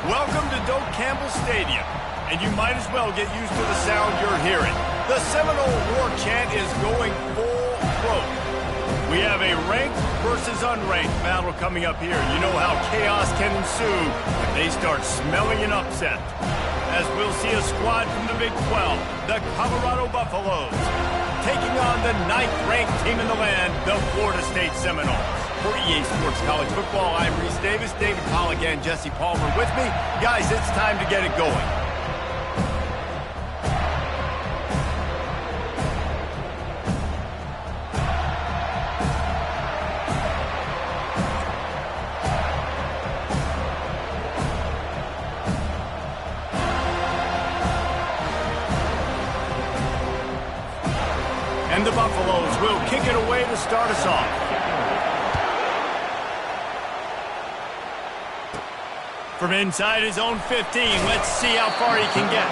Welcome to Doak Campbell Stadium, and you might as well get used to the sound you're hearing. The Seminole War Chant is going full throat. We have a ranked versus unranked battle coming up here. You know how chaos can ensue if they start smelling an upset. As we'll see a squad from the Big 12, the Colorado Buffaloes, taking on the 9th-ranked team in the land, the Florida State Seminoles. For EA Sports College Football, I'm Reese Davis, David Pollack, and Jesse Palmer with me. Guys, it's time to get it going. And the Buffaloes will kick it away to start us off. From inside his own 15, let's see how far he can get.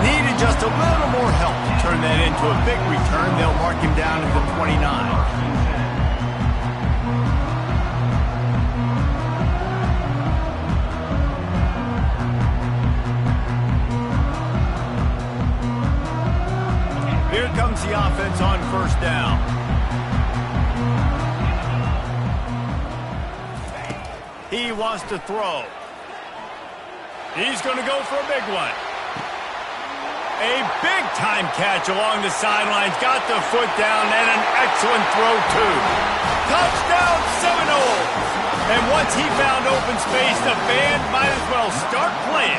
Needed just a little more help to turn that into a big return. They'll mark him down at the 29. Here comes the offense on first down. He wants to throw. He's going to go for a big one. A big-time catch along the sidelines. Got the foot down and an excellent throw, too. Touchdown, Seminoles! And once he found open space, the band might as well start playing.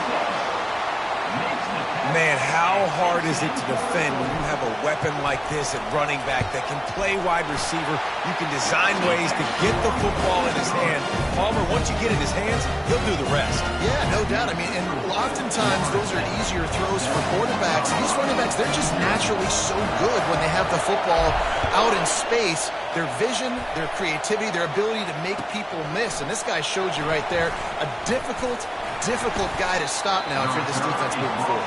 Man, how hard is it to defend when you have a weapon like this at running back that can play wide receiver? You can design ways to get the football in his hand. Palmer, once you get it in his hands, he'll do the rest. Yeah, no doubt. I mean, and oftentimes those are easier throws for quarterbacks. These running backs, they're just naturally so good when they have the football out in space. Their vision, their creativity, their ability to make people miss. And this guy showed you right there a difficult guy to stop now if you're this defense moving forward.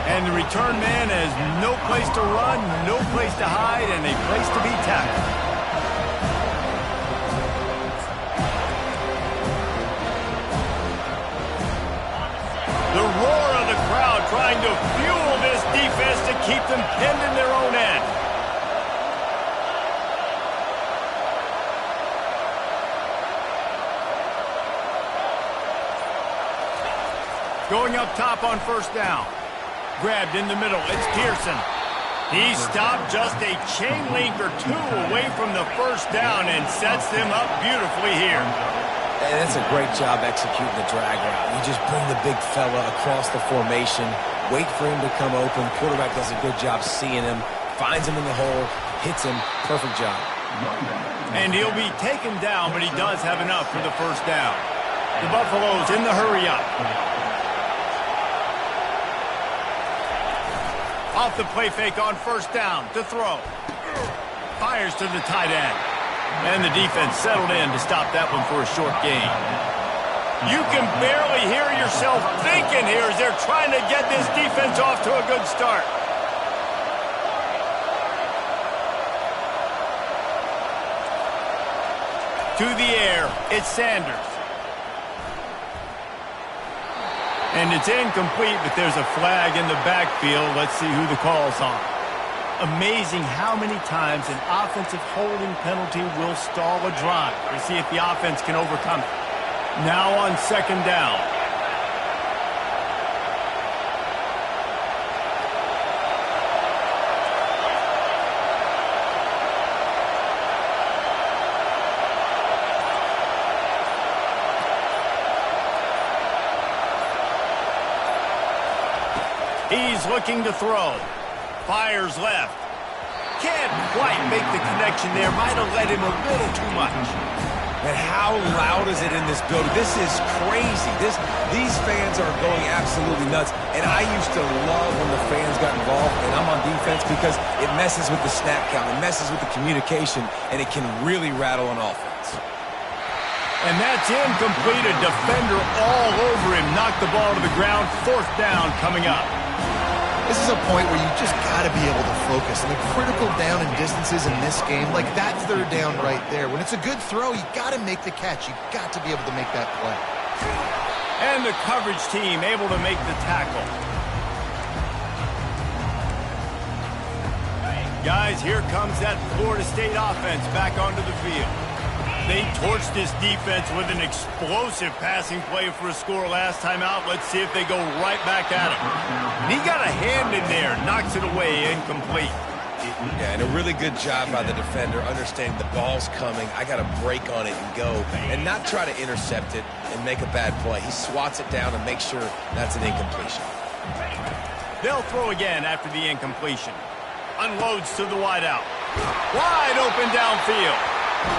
And the return man has no place to run, no place to hide, and a place to be tackled. The roar of the crowd trying to fuel this defense to keep them pinned in their own end. Going up top on first down. Grabbed in the middle. It's Pearson. He stopped just a chain link or two away from the first down and sets them up beautifully here. And that's a great job executing the drag route. You just bring the big fella across the formation, wait for him to come open. Quarterback does a good job seeing him, finds him in the hole, hits him. Perfect job. And he'll be taken down, but he does have enough for the first down. The Buffaloes in the hurry up. Off the play fake on first down to throw. Fires to the tight end. And the defense settled in to stop that one for a short gain. You can barely hear yourself thinking here as they're trying to get this defense off to a good start. To the air, it's Sanders. And it's incomplete, but there's a flag in the backfield. Let's see who the call's on. Amazing how many times an offensive holding penalty will stall a drive. We'll see if the offense can overcome it. Now on second down. He's looking to throw. Fires left. Can't quite make the connection there. Might have let him a little too much. And how loud is it in this building? This is crazy. These fans are going absolutely nuts. And I used to love when the fans got involved, and I'm on defense because it messes with the snap count. It messes with the communication, and it can really rattle an offense. And that's incomplete. A defender all over him. Knocked the ball to the ground. Fourth down coming up. This is a point where you just got to be able to focus. I mean, critical down and distances in this game, like that third down right there. When it's a good throw, you got to make the catch. You got to be able to make that play. And the coverage team able to make the tackle. Guys, here comes that Florida State offense back onto the field. They torched this defense with an explosive passing play for a score last time out. Let's see if they go right back at him. And he got a hand in there, knocks it away, incomplete. Yeah, and a really good job by the defender, understanding the ball's coming. I got to break on it and go, and not try to intercept it and make a bad play. He swats it down and makes sure that's an incompletion. They'll throw again after the incompletion. Unloads to the wideout. Wide open downfield.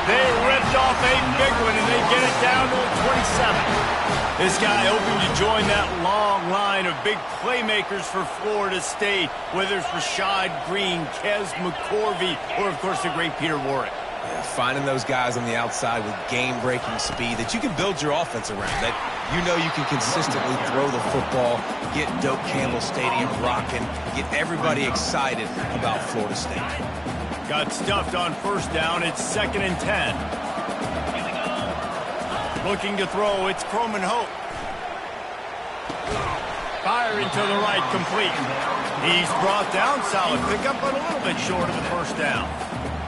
They ripped off a big one, and they get it down to the 27. This guy hoping to join that long line of big playmakers for Florida State, whether it's Rashad Green, Kez McCorvey, or, of course, the great Peter Warrick. Yeah, finding those guys on the outside with game-breaking speed that you can build your offense around, that you know you can consistently throw the football, get Doak Campbell Stadium rocking, get everybody excited about Florida State. Got stuffed on first down. It's 2nd and 10. Looking to throw. It's Croman Hope. Firing to the right, complete. He's brought down. Solid pickup, but a little bit short of the first down.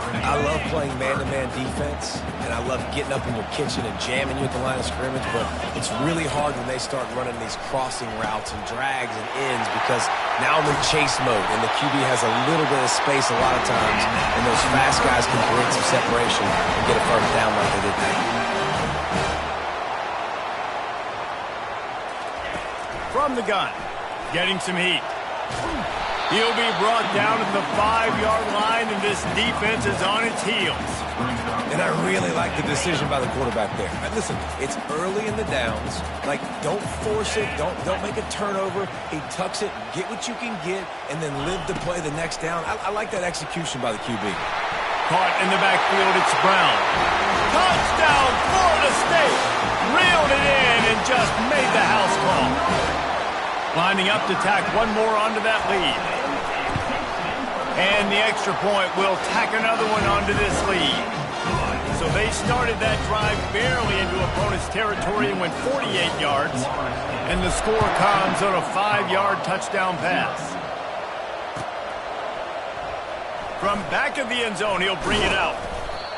I love playing man-to-man defense, and I love getting up in your kitchen and jamming you at the line of scrimmage, but it's really hard when they start running these crossing routes and drags and ends because now I'm in chase mode, and the QB has a little bit of space a lot of times, and those fast guys can create some separation and get a first down like they did there. From the gun, getting some heat. He'll be brought down at the 5-yard line, and this defense is on its heels. And I really like the decision by the quarterback there. And listen, it's early in the downs. Like, don't force it. Don't make a turnover. He tucks it, get what you can get, and then live to play the next down. I like that execution by the QB. Caught in the backfield, it's Brown. Touchdown, Florida State! Reeled it in and just made the house call. Lining up to tack one more onto that lead. And the extra point will tack another one onto this lead. So they started that drive barely into opponent's territory and went 48 yards. And the score comes on a 5-yard touchdown pass. From back of the end zone, he'll bring it out.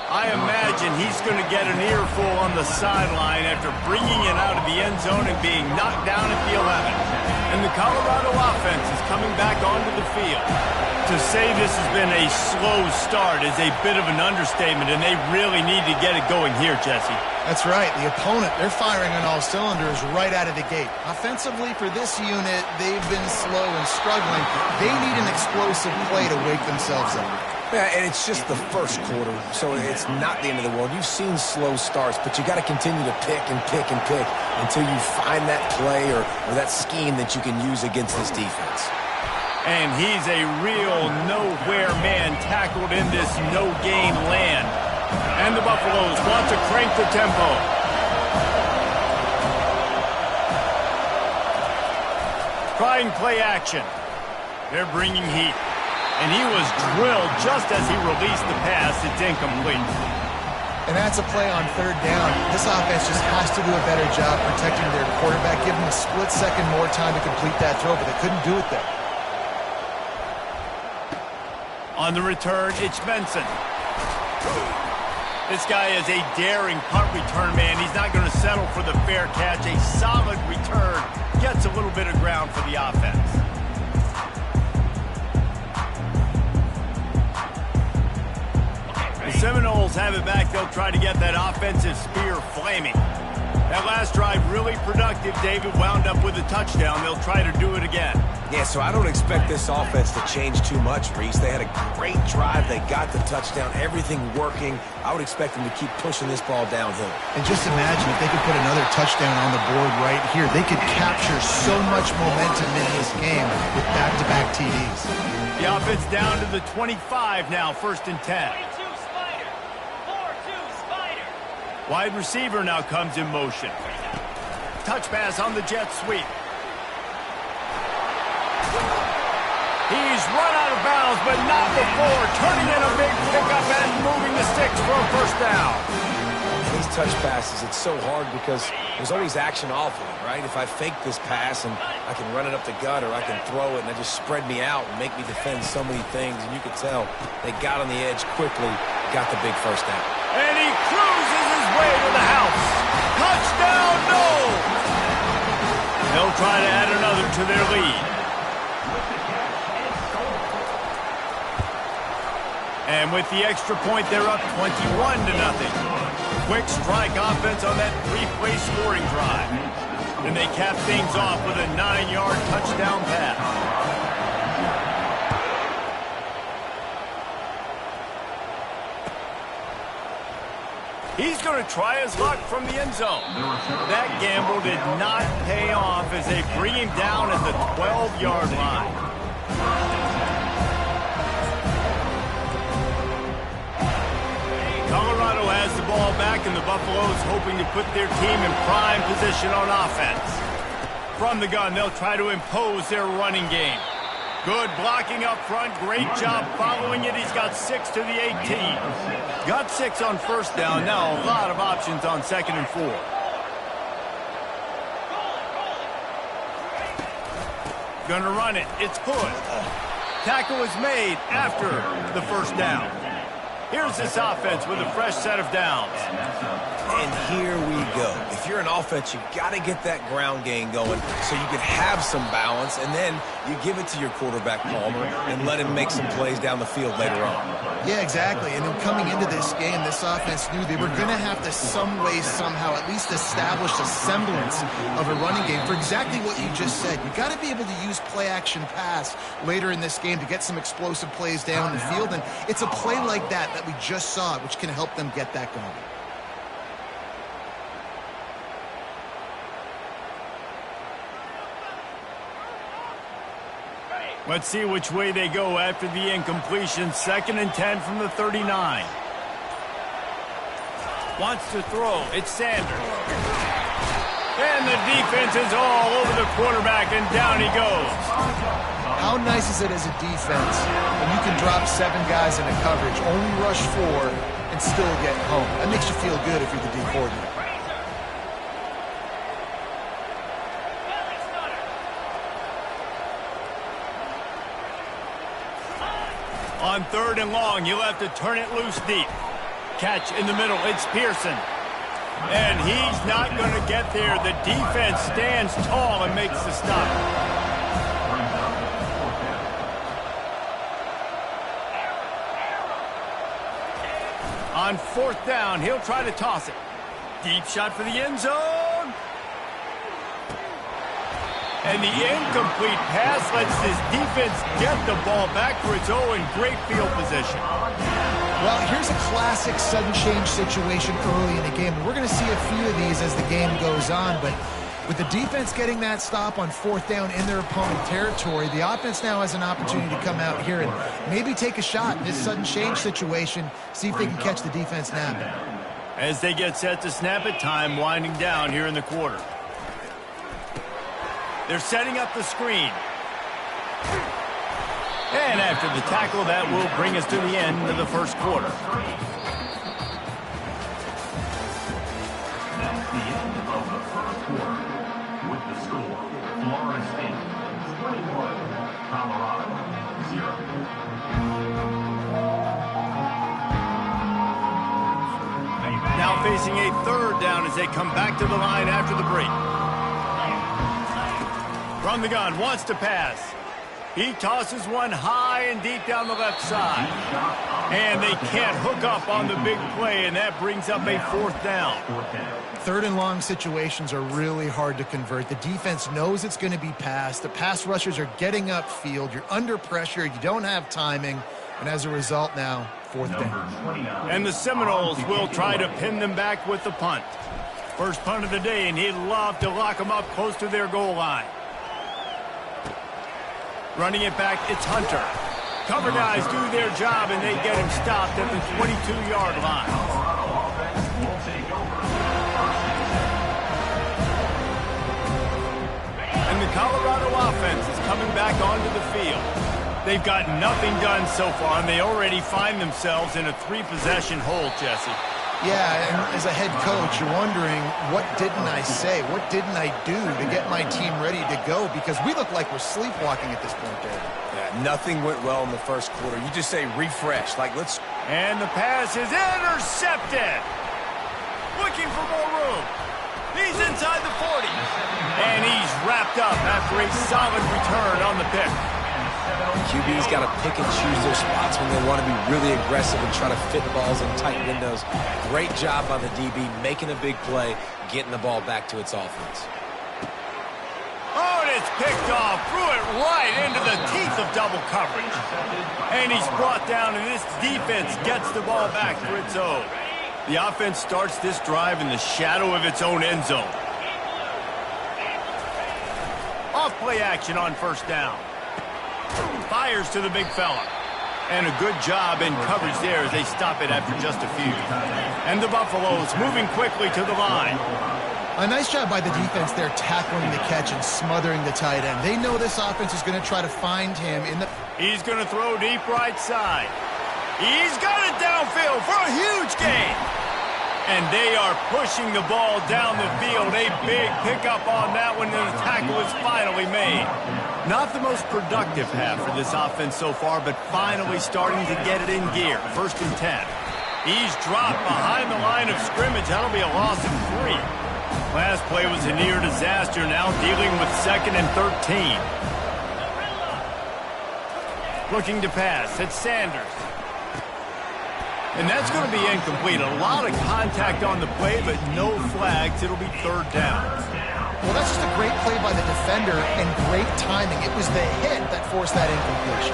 I imagine he's going to get an earful on the sideline after bringing it out of the end zone and being knocked down at the 11. And the Colorado offense is coming back onto the field. To say this has been a slow start is a bit of an understatement, and they really need to get it going here, Jesse. That's right. The opponent, they're firing on all cylinders right out of the gate. Offensively, for this unit, they've been slow and struggling. They need an explosive play to wake themselves up. Yeah, and it's just the first quarter, so it's not the end of the world. You've seen slow starts, but you got to continue to pick and pick and pick until you find that play or that scheme that you can use against this defense. And he's a real nowhere man tackled in this no-gain land. And the Buffaloes want to crank the tempo. Trying play action. They're bringing heat. And he was drilled just as he released the pass. It's incomplete. And that's a play on 3rd down. This offense just has to do a better job protecting their quarterback, give him a split second more time to complete that throw, but they couldn't do it there. On the return, it's Benson. This guy is a daring punt return man. He's not going to settle for the fair catch. A solid return gets a little bit of ground for the offense. The Seminoles have it back. They'll try to get that offensive spear flaming. That last drive really productive. David wound up with a touchdown. They'll try to do it again. Yeah, so I don't expect this offense to change too much, Reese. They had a great drive. They got the touchdown. Everything working. I would expect them to keep pushing this ball downhill. And just imagine if they could put another touchdown on the board right here. They could capture so much momentum in this game with back-to-back TDs. The offense down to the 25 now, 1st and 10. Wide receiver now comes in motion. Touch pass on the jet sweep. He's run out of bounds, but not before turning in a big pickup and moving the sticks for a first down. He's touch passes, it's so hard because there's always action off of it, right? If I fake this pass and I can run it up the gut or I can throw it and it just spread me out and make me defend so many things, and you could tell they got on the edge quickly, got the big first down. And he cruises his way to the house. Touchdown, no! They'll try to add another to their lead. And with the extra point, they're up 21-0. Quick strike offense on that three-play scoring drive. And they cap things off with a 9-yard touchdown pass. He's going to try his luck from the end zone. That gamble did not pay off as they bring him down at the 12-yard line. Colorado has the ball back, and the Buffaloes hoping to put their team in prime position on offense. From the gun, they'll try to impose their running game. Good blocking up front. Great job following it. He's got 6 to the 18. Got 6 on first down. Now a lot of options on 2nd and 4. Gonna run it. It's Hood. Tackle is made after the first down. Here's this offense with a fresh set of downs. And here we go. If you're an offense, you've got to get that ground game going so you can have some balance, and then you give it to your quarterback, Palmer, and let him make some plays down the field later on. Yeah, exactly. And then coming into this game, this offense knew they were going to have to some way, somehow, at least establish a semblance of a running game for exactly what you just said. You got to be able to use play-action pass later in this game to get some explosive plays down the field, and it's a play like that we just saw, which can help them get that going. Let's see which way they go after the incompletion. 2nd and 10 from the 39. Wants to throw. It's Sanders. And the defense is all over the quarterback, and down he goes. How nice is it as a defense when you can drop 7 guys into coverage, only rush 4, and still get home? That makes you feel good if you're the D coordinator. On 3rd and long, you'll have to turn it loose deep. Catch in the middle. It's Pearson. And he's not going to get there. The defense stands tall and makes the stop. On 4th down, he'll try to toss it. Deep shot for the end zone. And the incomplete pass lets this defense get the ball back for its own great field position. Well, here's a classic sudden change situation early in the game. And we're going to see a few of these as the game goes on. But with the defense getting that stop on 4th down in their opponent territory, the offense now has an opportunity to come out here and maybe take a shot in this sudden change situation, see if they can catch the defense napping. As they get set to snap it, time winding down here in the quarter. They're setting up the screen. And after the tackle, that will bring us to the end of the first quarter. That's the end of the first quarter. With the score, Florida State 21, Colorado 0. Now facing a 3rd down as they come back to the line after the break. From the gun, wants to pass. He tosses one high and deep down the left side. And they can't hook up on the big play, and that brings up a 4th down. 3rd and long situations are really hard to convert. The defense knows it's going to be passed. The pass rushers are getting upfield. You're under pressure. You don't have timing. And as a result now, 4th down. And the Seminoles will try to pin them back with the punt. First punt of the day, and he'd love to lock them up close to their goal line. Running it back, it's Hunter. Cover guys do their job, and they get him stopped at the 22-yard line. And the Colorado offense is coming back onto the field. They've got nothing done so far, and they already find themselves in a 3-possession hole, Jesse. Yeah, and as a head coach, you're wondering, what didn't I say? What didn't I do to get my team ready to go? Because we look like we're sleepwalking at this point, David. Yeah, nothing went well in the first quarter. You just say refresh. Like, let's... And the pass is intercepted. Looking for more room. He's inside the 40. And he's wrapped up after a solid return on the pick. QB's got to pick and choose their spots when they want to be really aggressive and try to fit balls in tight windows. Great job by the DB, making a big play, getting the ball back to its offense. Oh, and it's picked off. Threw it right into the teeth of double coverage. And he's brought down, and this defense gets the ball back for its own. The offense starts this drive in the shadow of its own end zone. Off play action on first down. Fires to the big fella. And a good job in coverage there as they stop it after just a few. And the Buffaloes moving quickly to the line. A nice job by the defense there tackling the catch and smothering the tight end. They know this offense is going to try to find him in the... He's going to throw deep right side. He's got it downfield for a huge gain. And they are pushing the ball down the field. A big pickup on that one, and the tackle is finally made. Not the most productive half for this offense so far, but finally starting to get it in gear. 1st and 10. He's dropped behind the line of scrimmage. That'll be a loss of 3. Last play was a near disaster, now dealing with 2nd and 13. Looking to pass. It's Sanders. And that's going to be incomplete. A lot of contact on the play, but no flags. It'll be 3rd down. Well, that's just a great play by the defender and great timing. It was the hit that forced that incompletion.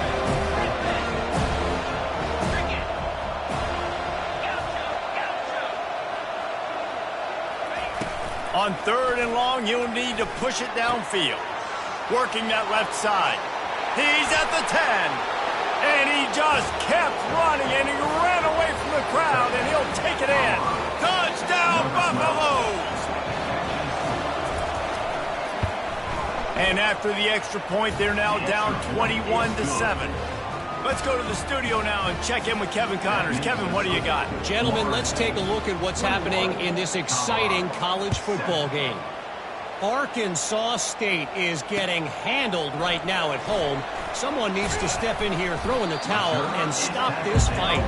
On 3rd and long, you'll need to push it downfield. Working that left side. He's at the 10. And he just kept running, and he ran away from the crowd, and he'll take it in. Touchdown, Buffaloes! And after the extra point, they're now down 21-7. Let's go to the studio now and check in with Kevin Connors. Kevin, what do you got? Gentlemen, let's take a look at what's happening in this exciting college football game. Arkansas State is getting handled right now at home. Someone needs to step in here, throw in the towel, and stop this fight.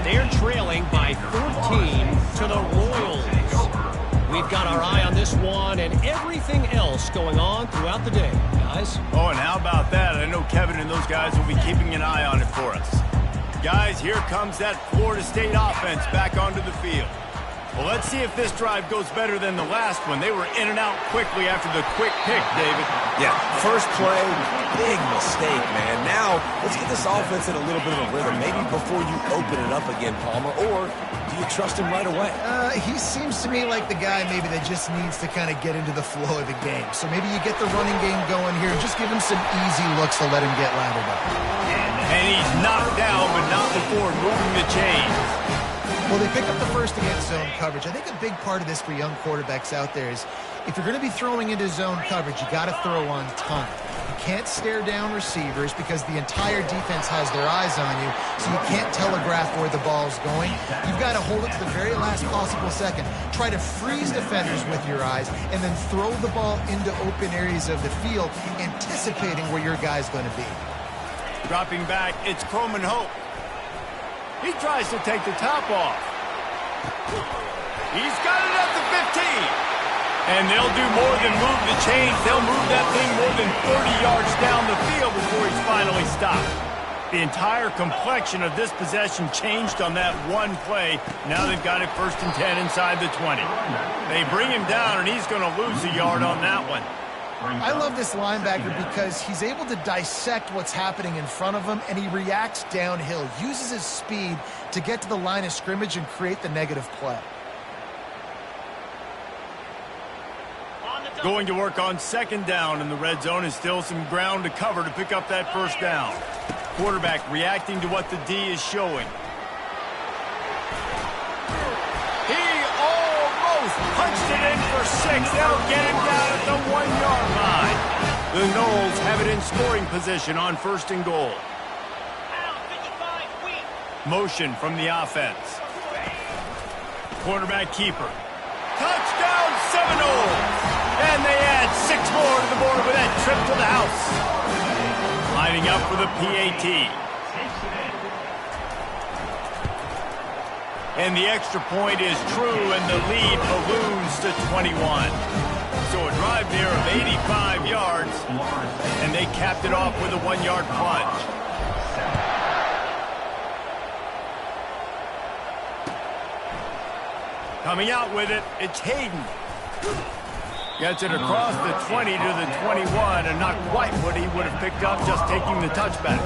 They're trailing by 14 to the Royals. We've got our eye on this one and everything else going on throughout the day, guys. Oh, and how about that? I know Kevin and those guys will be keeping an eye on it for us. Guys, here comes that Florida State offense back onto the field. Well, let's see if this drive goes better than the last one. They were in and out quickly after the quick pick, David. Yeah, first play, big mistake, man. Now, let's get this offense in a little bit of a rhythm. Maybe before you open it up again, Palmer, or do you trust him right away? He seems to me like the guy maybe that just needs to kind of get into the flow of the game. So maybe you get the running game going here and just give him some easy looks to let him get lathered up. And he's knocked down, but not before moving the chains. Well, they pick up the first against zone coverage. I think a big part of this for young quarterbacks out there is if you're going to be throwing into zone coverage, you got to throw on time. You can't stare down receivers because the entire defense has their eyes on you, so you can't telegraph where the ball's going. You've got to hold it to the very last possible second. Try to freeze defenders with your eyes, and then throw the ball into open areas of the field, anticipating where your guy's going to be. Dropping back, it's Coleman Hope. He tries to take the top off. He's got it at the 15. And they'll do more than move the chains. They'll move that thing more than 30 yards down the field before he's finally stopped. The entire complexion of this possession changed on that one play. Now they've got it 1st and 10 inside the 20. They bring him down, and he's going to lose a yard on that one. I love this linebacker because he's able to dissect what's happening in front of him, and he reacts downhill, uses his speed to get to the line of scrimmage and create the negative play. Going to work on 2nd down in the red zone, is still some ground to cover to pick up that 1st down. Quarterback reacting to what the D is showing. Punched it in for 6. They'll get him down at the 1-yard line. The Noles have it in scoring position on 1st and goal. Motion from the offense. quarterback keeper. Touchdown Seminoles! And they add 6 more to the board with that trip to the house. Lining up for the PAT. And the extra point is true, and the lead balloons to 21. So a drive there of 85 yards, and they capped it off with a 1-yard plunge. Coming out with it, it's Hayden. Gets it across the 20 to the 21, and not quite what he would have picked up just taking the touchback.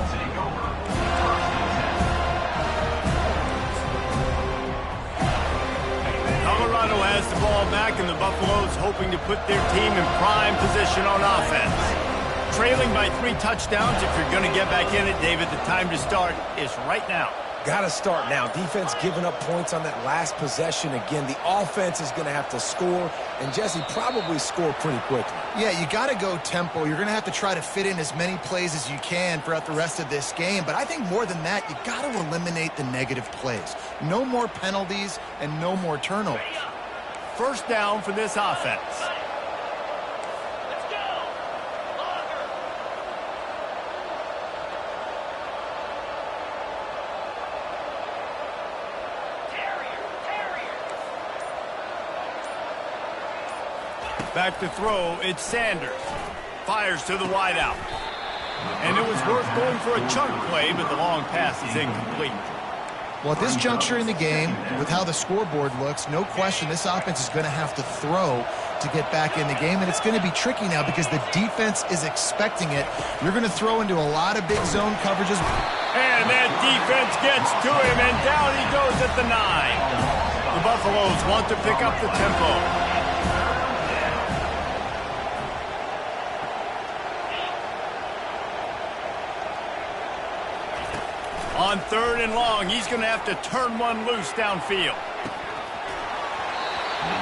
Colorado has the ball back, and the Buffaloes hoping to put their team in prime position on offense. Trailing by 3 touchdowns, if you're going to get back in it, David, the time to start is right now. Got to start now. Defense giving up points on that last possession. Again, the offense is going to have to score, and Jesse probably score pretty quickly. Yeah, you got to go tempo. You're going to have to try to fit in as many plays as you can throughout the rest of this game. But I think more than that, you got to eliminate the negative plays. No more penalties and no more turnovers. First down for this offense. Back to throw, it's Sanders. Fires to the wideout. And it was worth going for a chunk play, but the long pass is incomplete. Well, at this juncture in the game, with how the scoreboard looks, no question this offense is going to have to throw to get back in the game, and it's going to be tricky now because the defense is expecting it. You're going to throw into a lot of big zone coverages. And that defense gets to him, and down he goes at the 9. The Buffaloes want to pick up the tempo. On 3rd and long, he's going to have to turn one loose downfield.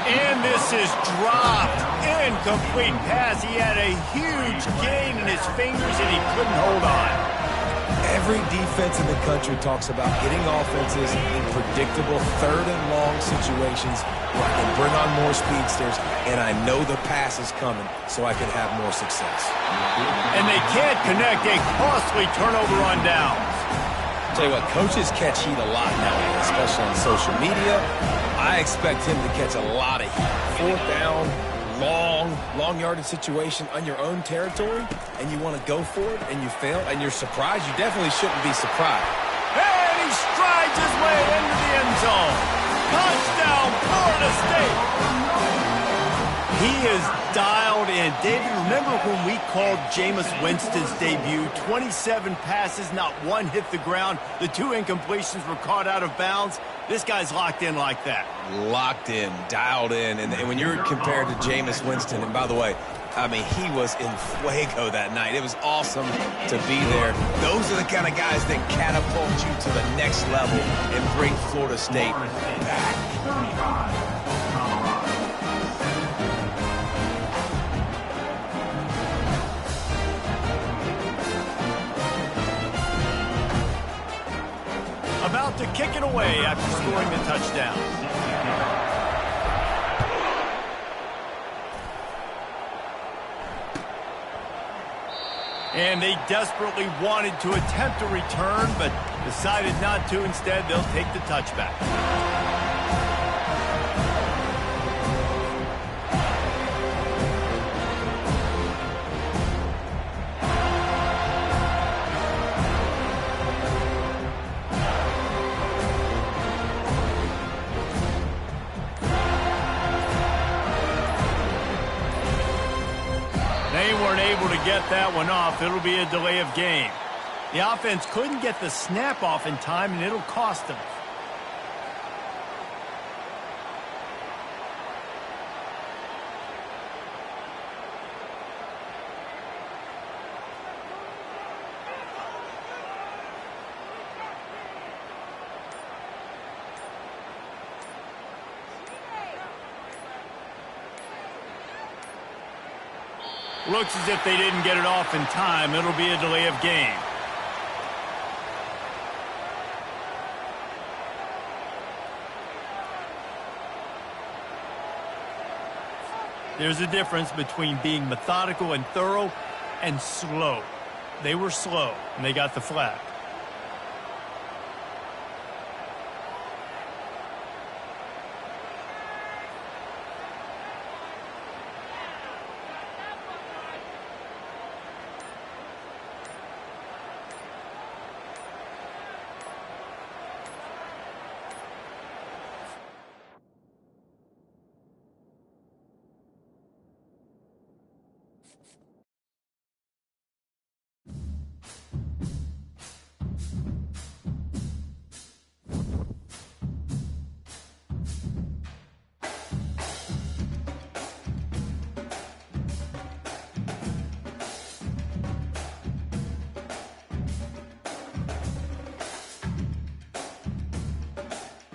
And this is dropped. Incomplete pass. He had a huge gain in his fingers, and he couldn't hold on. Every defense in the country talks about getting offenses in predictable 3rd and long situations where I can bring on more speedsters, and I know the pass is coming, so I can have more success. And they can't connect a costly turnover on downs. Tell you what, coaches catch heat a lot nowadays, especially on social media. I expect him to catch a lot of heat. 4th down, long yardage situation on your own territory, and you want to go for it, and you fail, and you're surprised. You definitely shouldn't be surprised. And he strides his way into the end zone. Touchdown, Florida State. He is dialed in. David, remember when we called Jameis Winston's debut? 27 passes, not one hit the ground. The 2 incompletions were caught out of bounds. This guy's locked in like that. Locked in, dialed in. And when you're compared to Jameis Winston, and by the way, I mean, he was in fuego that night. It was awesome to be there. Those are the kind of guys that catapult you to the next level and bring Florida State back. About to kick it away after scoring the touchdown. And they desperately wanted to attempt a return, but decided not to. Instead, they'll take the touchback. They weren't able to get that one off. It'll be a delay of game. The offense couldn't get the snap off in time, and it'll cost them. Looks as if they didn't get it off in time. It'll be a delay of game. There's a difference between being methodical and thorough and slow. They were slow, and they got the flag.